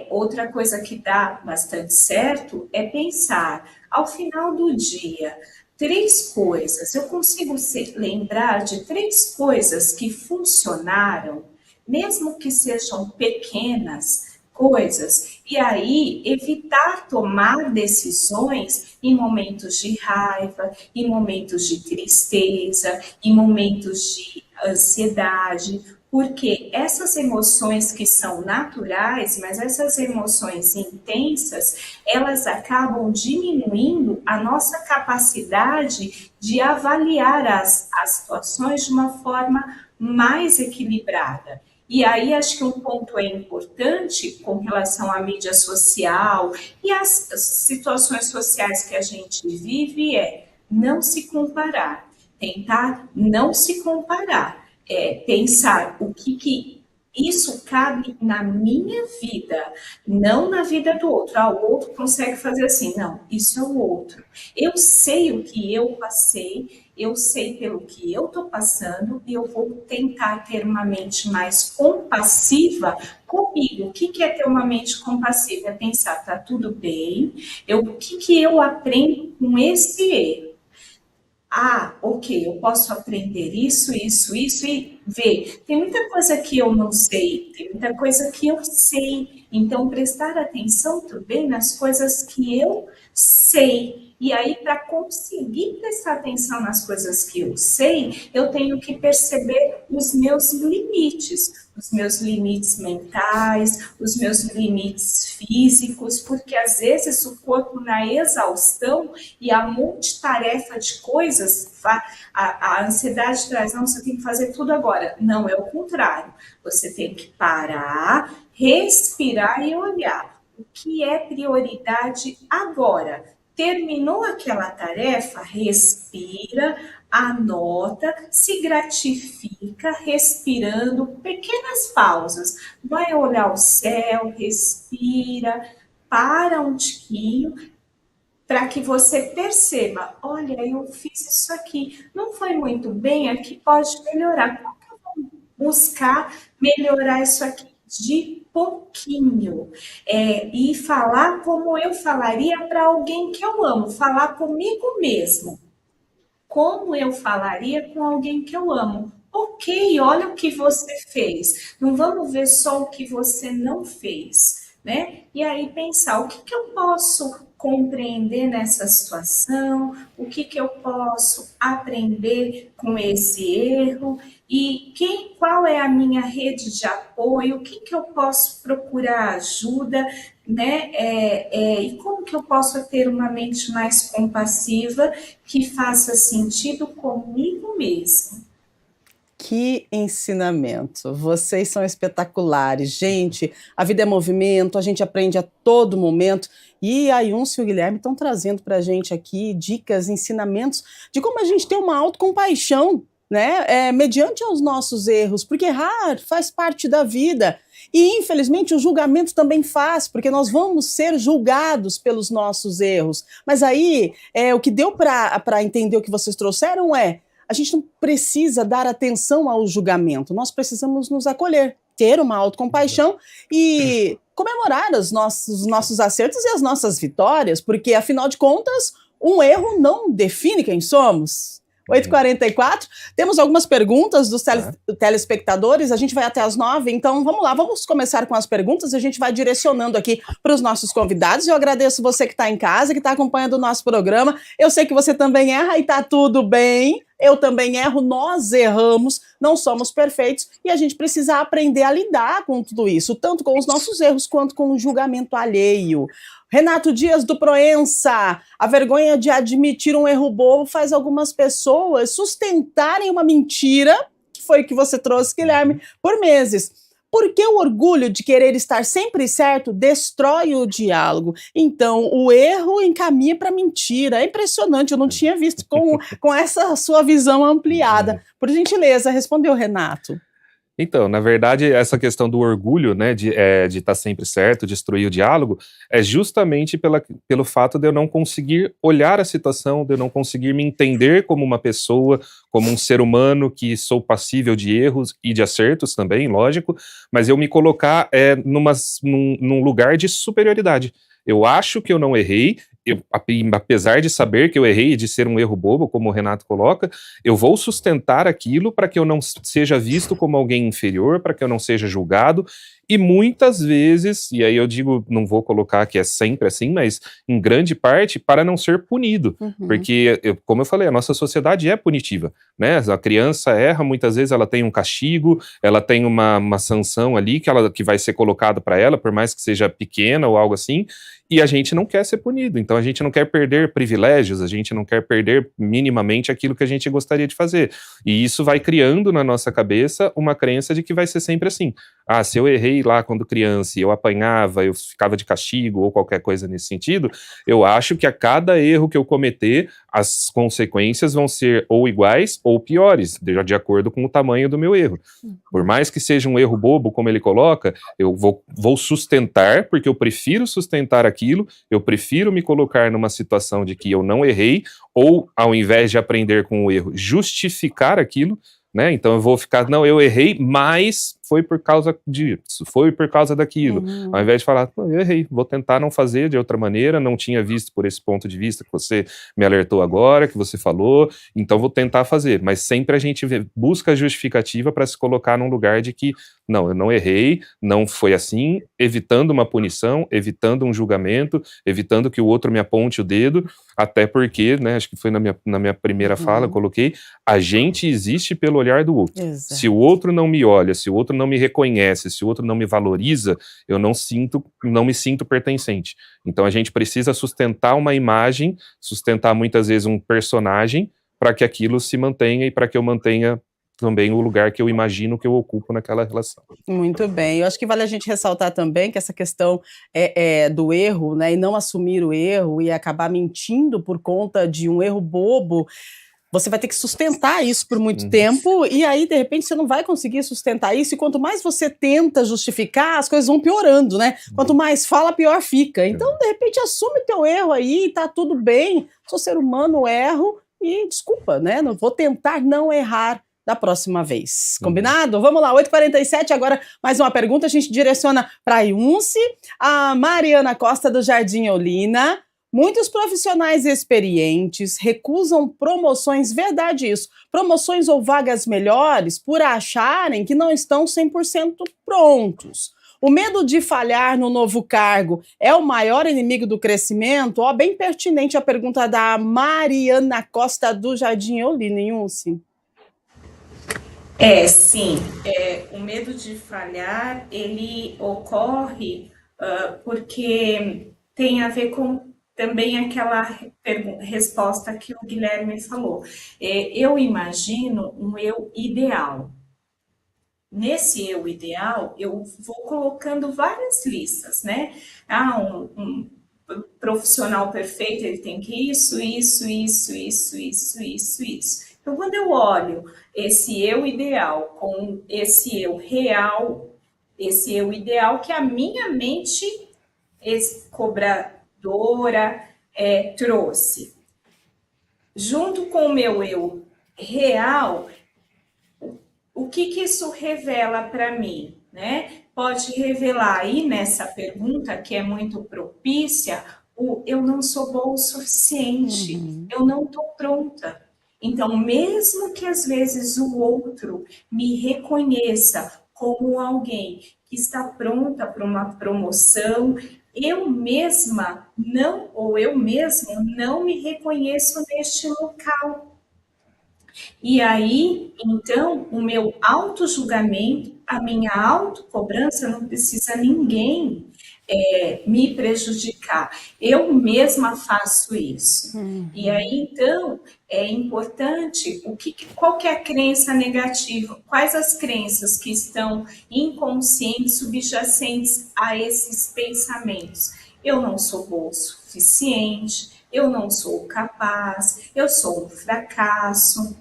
C: Outra coisa que dá bastante certo é pensar, ao final do dia, 3 coisas. Eu consigo lembrar de 3 coisas que funcionaram, mesmo que sejam pequenas coisas, e aí evitar tomar decisões em momentos de raiva, em momentos de tristeza, em momentos de ansiedade, porque essas emoções que são naturais, mas essas emoções intensas, elas acabam diminuindo a nossa capacidade de avaliar as situações de uma forma mais equilibrada. E aí acho que um ponto importante com relação à mídia social e às situações sociais que a gente vive é não se comparar, tentar não se comparar. Pensar o que isso cabe na minha vida, não na vida do outro. O outro consegue fazer assim, não, isso é o outro. Eu sei o que eu passei, eu sei pelo que eu estou passando e eu vou tentar ter uma mente mais compassiva comigo. O que é ter uma mente compassiva? É pensar, tá tudo bem, o que eu aprendo com esse erro? Ok, eu posso aprender isso e ver. Tem muita coisa que eu não sei, tem muita coisa que eu sei. Então, prestar atenção também nas coisas que eu sei. E aí, para conseguir prestar atenção nas coisas que eu sei, eu tenho que perceber os meus limites mentais, os meus limites físicos, porque às vezes o corpo na exaustão e a multitarefa de coisas, a ansiedade traz, não, você tem que fazer tudo agora. Não, é o contrário. Você tem que parar, respirar e olhar. O que é prioridade agora? Terminou aquela tarefa, respira, anota, se gratifica, respirando, pequenas pausas. Vai olhar o céu, respira, para um tiquinho, para que você perceba, olha, eu fiz isso aqui, não foi muito bem, aqui pode melhorar. Como que eu vou buscar melhorar isso aqui? De pouquinho, e falar como eu falaria para alguém que eu amo, falar comigo mesmo, como eu falaria com alguém que eu amo. Ok, olha o que você fez, não vamos ver só o que você não fez, né? E aí pensar, o que eu posso compreender nessa situação, o que eu posso aprender com esse erro, e qual é a minha rede de apoio, o que eu posso procurar ajuda, né? E como que eu posso ter uma mente mais compassiva que faça sentido comigo mesmo.
A: Que ensinamento! Vocês são espetaculares. Gente, a vida é movimento, a gente aprende a todo momento. E a Yunce e o Guilherme estão trazendo para a gente aqui dicas, ensinamentos de como a gente tem uma autocompaixão, né? Mediante os nossos erros, porque errar faz parte da vida. E, infelizmente, o julgamento também faz, porque nós vamos ser julgados pelos nossos erros. Mas aí, o que deu para entender o que vocês trouxeram a gente não precisa dar atenção ao julgamento, nós precisamos nos acolher, ter uma autocompaixão e comemorar os nossos acertos e as nossas vitórias, porque, afinal de contas, um erro não define quem somos. 8h44, temos algumas perguntas dos telespectadores, a gente vai até as 9h, então vamos lá, vamos começar com as perguntas, a gente vai direcionando aqui para os nossos convidados. Eu agradeço você que está em casa, que está acompanhando o nosso programa, eu sei que você também erra e está tudo bem, eu também erro, nós erramos, não somos perfeitos e a gente precisa aprender a lidar com tudo isso, tanto com os nossos erros quanto com o julgamento alheio. Renato Dias, do Proença, a vergonha de admitir um erro bobo faz algumas pessoas sustentarem uma mentira, que foi o que você trouxe, Guilherme, por meses. Porque o orgulho de querer estar sempre certo destrói o diálogo. Então, o erro encaminha para a mentira. É impressionante, eu não tinha visto com essa sua visão ampliada. Por gentileza, respondeu Renato.
B: Então, na verdade, essa questão do orgulho, né, de estar sempre certo, destruir o diálogo, é justamente pelo fato de eu não conseguir olhar a situação, de eu não conseguir me entender como uma pessoa, como um ser humano que sou passível de erros e de acertos também, lógico, mas eu me colocar num lugar de superioridade. Eu acho que eu não errei, apesar de saber que eu errei e de ser um erro bobo, como o Renato coloca, eu vou sustentar aquilo para que eu não seja visto como alguém inferior, para que eu não seja julgado, e muitas vezes, e aí eu digo, não vou colocar que é sempre assim, mas em grande parte, para não ser punido, porque, como eu falei, a nossa sociedade é punitiva, né? A criança erra, muitas vezes ela tem um castigo, ela tem uma sanção ali que vai ser colocado para ela, por mais que seja pequena ou algo assim, e a gente não quer ser punido, então a gente não quer perder privilégios, a gente não quer perder minimamente aquilo que a gente gostaria de fazer. E isso vai criando na nossa cabeça uma crença de que vai ser sempre assim. Ah, se eu errei lá quando criança e eu apanhava, eu ficava de castigo ou qualquer coisa nesse sentido, eu acho que a cada erro que eu cometer, as consequências vão ser ou iguais ou piores, de acordo com o tamanho do meu erro. Por mais que seja um erro bobo, como ele coloca, eu vou sustentar, porque eu prefiro sustentar aquilo, eu prefiro me colocar numa situação de que eu não errei, ou, ao invés de aprender com o erro, justificar aquilo, né? Então eu vou ficar, não, eu errei, mas foi por causa disso, foi por causa daquilo. Ao invés de falar, não, eu errei, vou tentar não fazer de outra maneira, não tinha visto por esse ponto de vista que você me alertou agora, que você falou, então vou tentar fazer. Mas sempre a gente busca justificativa para se colocar num lugar de que, não, eu não errei, não foi assim, evitando uma punição, evitando um julgamento, evitando que o outro me aponte o dedo, até porque, né, acho que foi na minha primeira fala, eu coloquei, a gente existe pelo olhar do outro.
A: Exato.
B: Se o outro não me olha, se o outro não me reconhece, se o outro não me valoriza, eu não me sinto pertencente. Então a gente precisa sustentar uma imagem, sustentar muitas vezes um personagem, para que aquilo se mantenha e para que eu mantenha também o lugar que eu imagino que eu ocupo naquela relação.
A: Muito bem. Eu acho que vale a gente ressaltar também que essa questão do erro, né, e não assumir o erro e acabar mentindo por conta de um erro bobo, você vai ter que sustentar isso por muito tempo, e aí, de repente, você não vai conseguir sustentar isso, e quanto mais você tenta justificar, as coisas vão piorando, né? Quanto mais fala, pior fica. Então, de repente, assume teu erro aí, tá tudo bem, sou ser humano, erro, e desculpa, né? Não vou tentar não errar da próxima vez. Combinado? Vamos lá, 8h47, agora mais uma pergunta, a gente direciona para a Iunce, a Mariana Costa do Jardim Olina. Muitos profissionais experientes recusam promoções, verdade isso, promoções ou vagas melhores por acharem que não estão 100% prontos. O medo de falhar no novo cargo é o maior inimigo do crescimento? Ó, bem pertinente a pergunta da Mariana Costa do Jardim Olina, Iunce.
C: Sim. O medo de falhar, ele ocorre porque tem a ver com também aquela resposta que o Guilherme falou. Eu imagino um eu ideal. Nesse eu ideal, eu vou colocando várias listas, né? Um profissional perfeito, ele tem que isso. Então, quando eu olho esse eu ideal com esse eu real, esse eu ideal que a minha mente cobradora trouxe, junto com o meu eu real, o que isso revela para mim, né? Pode revelar aí nessa pergunta, que é muito propícia, eu não sou boa o suficiente, eu não estou pronta. Então, mesmo que às vezes o outro me reconheça como alguém que está pronta para uma promoção, eu mesma não, ou eu mesmo não me reconheço neste local. E aí, então, o meu auto-julgamento, a minha autocobrança, não precisa ninguém me prejudicar. Eu mesma faço isso. E aí, então, é importante qual que é a crença negativa? Quais as crenças que estão inconscientes, subjacentes a esses pensamentos? Eu não sou boa o suficiente, eu não sou capaz, eu sou um fracasso.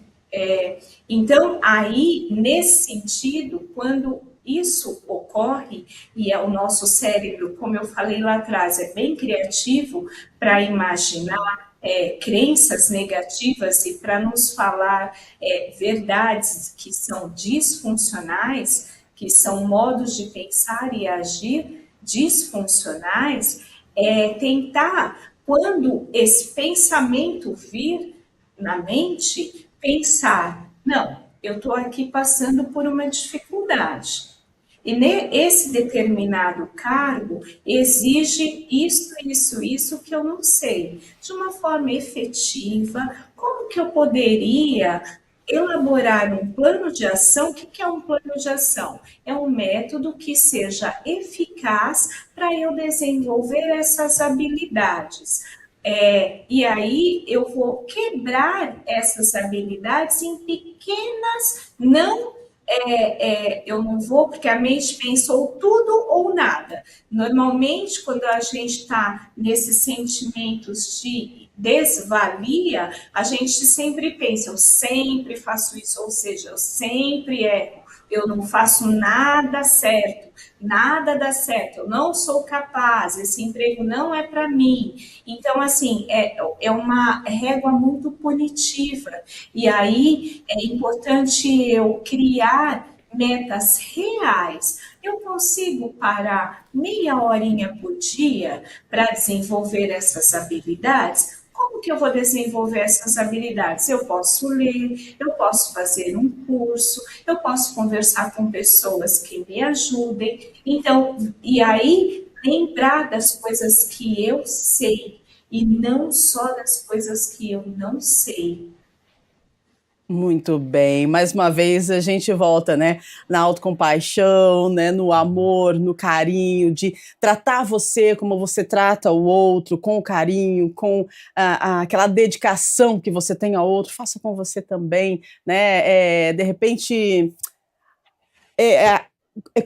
C: Então, aí, nesse sentido, quando isso ocorre, e é o nosso cérebro, como eu falei lá atrás, é bem criativo para imaginar crenças negativas e para nos falar verdades que são disfuncionais, que são modos de pensar e agir disfuncionais, tentar, quando esse pensamento vir na mente, pensar, não, eu estou aqui passando por uma dificuldade. E esse determinado cargo exige isso que eu não sei. De uma forma efetiva, como que eu poderia elaborar um plano de ação? O que é um plano de ação? É um método que seja eficaz para eu desenvolver essas habilidades. E aí eu vou quebrar essas habilidades em pequenas, não eu não vou, porque a mente pensou tudo ou nada. Normalmente, quando a gente está nesses sentimentos de desvalia, a gente sempre pensa, eu sempre faço isso, ou seja, eu sempre erro, eu não faço nada certo, nada dá certo, eu não sou capaz, esse emprego não é para mim. Então, assim, é uma régua muito punitiva. E aí é importante eu criar metas reais. Eu consigo parar meia horinha por dia para desenvolver essas habilidades? Como que eu vou desenvolver essas habilidades? Eu posso ler, eu posso fazer um curso, eu posso conversar com pessoas que me ajudem. Então, e aí lembrar das coisas que eu sei e não só das coisas que eu não sei.
A: Muito bem, mais uma vez a gente volta, né, na autocompaixão, né, no amor, no carinho, de tratar você como você trata o outro, com carinho, com aquela dedicação que você tem ao outro, faça com você também, né, de repente,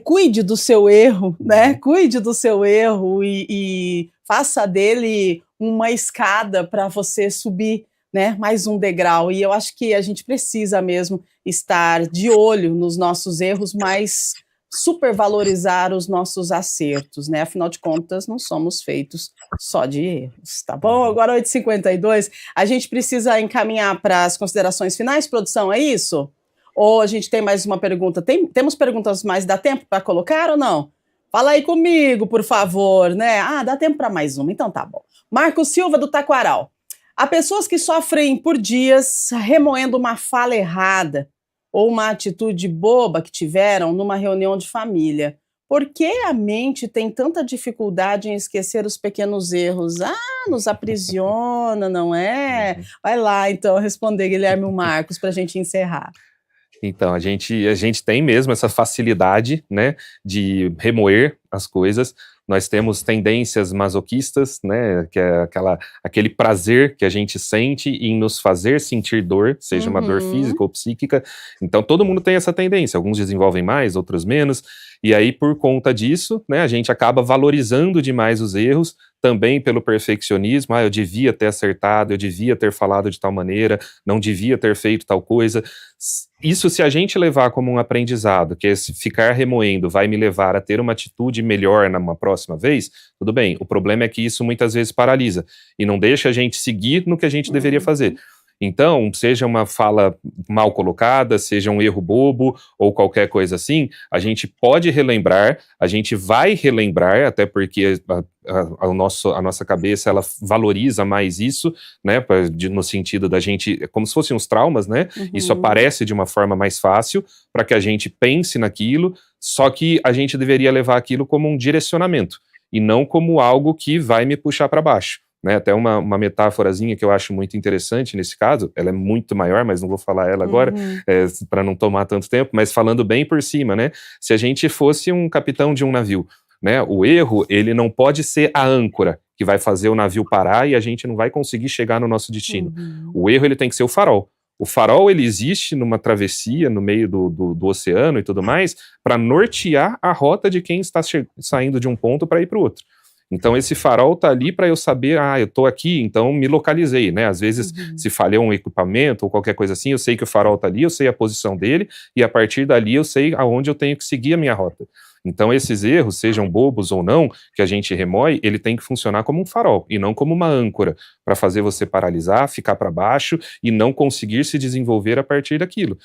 A: cuide do seu erro, né, cuide do seu erro e faça dele uma escada para você subir, né, mais um degrau. E eu acho que a gente precisa mesmo estar de olho nos nossos erros, mas supervalorizar os nossos acertos, né? Afinal de contas, não somos feitos só de erros, tá bom? Agora 8h52, a gente precisa encaminhar para as considerações finais, produção, é isso? Ou a gente tem mais uma pergunta? Temos perguntas mais, dá tempo para colocar ou não? Fala aí comigo, por favor, né? Ah, dá tempo para mais uma, então tá bom. Marcos Silva, do Taquaral. Há pessoas que sofrem por dias remoendo uma fala errada ou uma atitude boba que tiveram numa reunião de família. Por que a mente tem tanta dificuldade em esquecer os pequenos erros? Ah, nos aprisiona, não é? Vai lá, então, responder, Guilherme Marcos, para a gente encerrar.
B: Então, a gente tem mesmo essa facilidade, né, de remoer as coisas. Nós temos tendências masoquistas, né, que é aquele prazer que a gente sente em nos fazer sentir dor, seja uma dor física ou psíquica. Então, todo mundo tem essa tendência. Alguns desenvolvem mais, outros menos. E aí, por conta disso, né, a gente acaba valorizando demais os erros, também pelo perfeccionismo. Eu devia ter acertado, eu devia ter falado de tal maneira, não devia ter feito tal coisa. Isso, se a gente levar como um aprendizado, que esse ficar remoendo vai me levar a ter uma atitude melhor numa próxima vez, tudo bem. O problema é que isso muitas vezes paralisa e não deixa a gente seguir no que a gente deveria fazer. Então, seja uma fala mal colocada, seja um erro bobo ou qualquer coisa assim, a gente pode relembrar, a gente vai relembrar, até porque a nossa cabeça, ela valoriza mais isso, né, no sentido da gente, como se fossem uns traumas, né, isso aparece de uma forma mais fácil para que a gente pense naquilo, só que a gente deveria levar aquilo como um direcionamento e não como algo que vai me puxar para baixo. Né, até uma metáforazinha que eu acho muito interessante nesse caso, ela é muito maior, mas não vou falar ela agora, para não tomar tanto tempo, mas falando bem por cima, né, se a gente fosse um capitão de um navio, né, o erro, ele não pode ser a âncora que vai fazer o navio parar e a gente não vai conseguir chegar no nosso destino. O erro, ele tem que ser o farol. O farol, ele existe numa travessia no meio do oceano e tudo mais, para nortear a rota de quem está saindo de um ponto para ir para o outro. Então, esse farol tá ali para eu saber, eu tô aqui, então me localizei, né? Às vezes, se falhou um equipamento ou qualquer coisa assim, eu sei que o farol tá ali, eu sei a posição dele, e a partir dali eu sei aonde eu tenho que seguir a minha rota. Então, esses erros, sejam bobos ou não, que a gente remoe, ele tem que funcionar como um farol, e não como uma âncora, para fazer você paralisar, ficar para baixo e não conseguir se desenvolver a partir daquilo.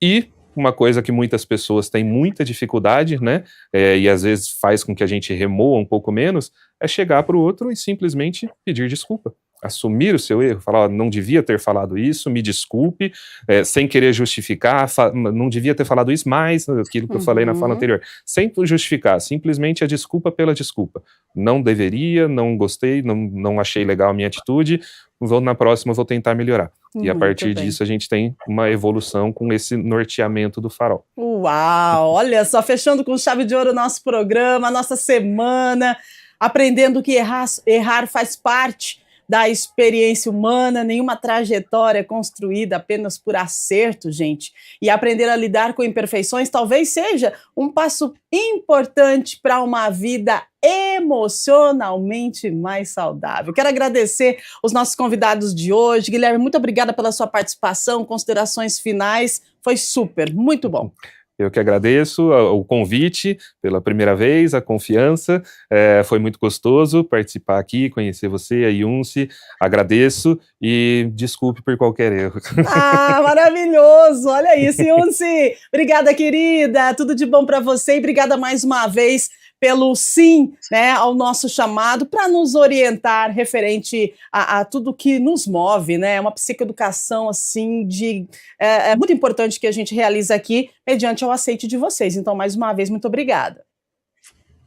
B: E uma coisa que muitas pessoas têm muita dificuldade, né, e às vezes faz com que a gente remoa um pouco menos, é chegar para o outro e simplesmente pedir desculpa. Assumir o seu erro, falar, não devia ter falado isso, me desculpe, sem querer justificar, não devia ter falado isso, mas aquilo que eu falei na fala anterior, sem justificar, simplesmente a desculpa pela desculpa. Não deveria, não gostei, não achei legal a minha atitude, na próxima eu vou tentar melhorar. E a partir disso a gente tem uma evolução com esse norteamento do farol.
A: Uau! Olha só, fechando com chave de ouro o nosso programa, a nossa semana, aprendendo que errar faz parte da experiência humana, nenhuma trajetória é construída apenas por acerto, gente. E aprender a lidar com imperfeições talvez seja um passo importante para uma vida emocionalmente mais saudável. Quero agradecer os nossos convidados de hoje. Guilherme, muito obrigada pela sua participação, considerações finais. Foi super, muito bom.
B: Eu que agradeço o convite pela primeira vez, a confiança, foi muito gostoso participar aqui, conhecer você, a Yunce, agradeço e desculpe por qualquer erro.
A: Maravilhoso, olha isso, Yunce, obrigada querida, tudo de bom para você e obrigada mais uma vez pelo sim, né, ao nosso chamado para nos orientar referente a tudo que nos move, né, uma psicoeducação assim é muito importante que a gente realiza aqui mediante o aceite de vocês, então mais uma vez muito obrigada.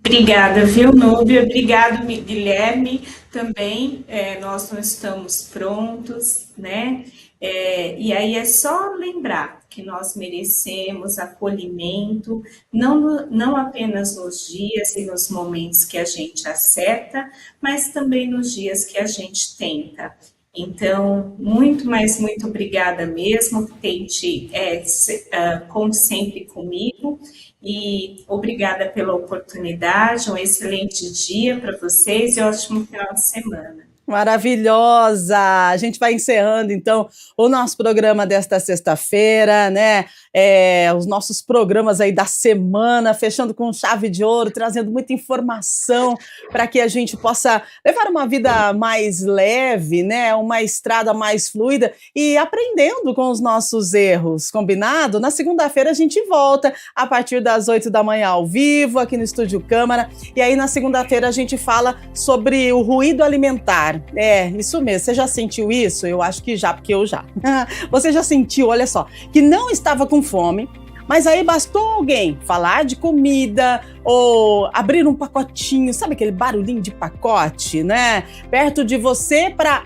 C: Obrigada, viu, Núbia? Obrigado, Guilherme, também, nós não estamos prontos, né, e aí é só lembrar que nós merecemos acolhimento, não apenas nos dias e nos momentos que a gente acerta, mas também nos dias que a gente tenta. Então, muito obrigada mesmo, tente, conte sempre comigo, e obrigada pela oportunidade, um excelente dia para vocês e um ótimo final de semana.
A: Maravilhosa! A gente vai encerrando, então, o nosso programa desta sexta-feira, né? Os nossos programas aí da semana, fechando com chave de ouro, trazendo muita informação para que a gente possa levar uma vida mais leve, né? Uma estrada mais fluida e aprendendo com os nossos erros, combinado? Na segunda-feira a gente volta a partir das 8 da manhã ao vivo, aqui no Estúdio Câmara, e aí na segunda-feira a gente fala sobre o ruído alimentar. Isso mesmo, você já sentiu isso? Eu acho que já, porque eu já. Você já sentiu, olha só, que não estava com fome, mas aí bastou alguém falar de comida ou abrir um pacotinho, sabe aquele barulhinho de pacote, né? Perto de você para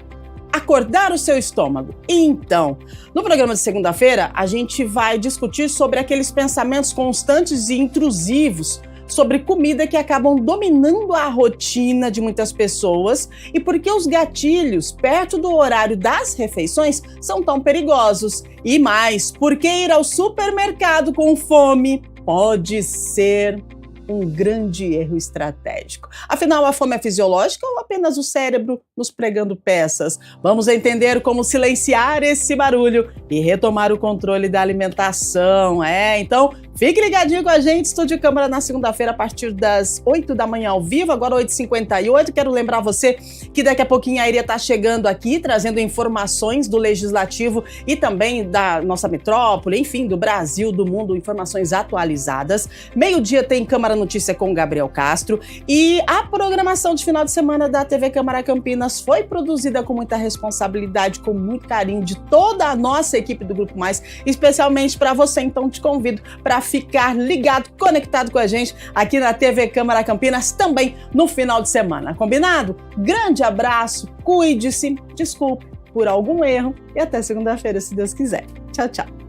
A: acordar o seu estômago. Então, no programa de segunda-feira, a gente vai discutir sobre aqueles pensamentos constantes e intrusivos sobre comida que acabam dominando a rotina de muitas pessoas e por que os gatilhos perto do horário das refeições são tão perigosos. E mais, por que ir ao supermercado com fome pode ser um grande erro estratégico. Afinal, a fome é fisiológica ou apenas o cérebro nos pregando peças? Vamos entender como silenciar esse barulho e retomar o controle da alimentação. Então, fique ligadinho com a gente, Estúdio Câmara na segunda-feira a partir das 8 da manhã ao vivo, agora 8h58. Quero lembrar você que daqui a pouquinho a Iria está chegando aqui, trazendo informações do Legislativo e também da nossa metrópole, enfim, do Brasil, do mundo, informações atualizadas. Meio-dia tem Câmara Notícia com Gabriel Castro e a programação de final de semana da TV Câmara Campinas foi produzida com muita responsabilidade, com muito carinho de toda a nossa equipe do Grupo Mais, especialmente para você. Então te convido para ficar ligado, conectado com a gente aqui na TV Câmara Campinas também no final de semana. Combinado? Grande abraço, cuide-se, desculpe por algum erro e até segunda-feira, se Deus quiser. Tchau, tchau.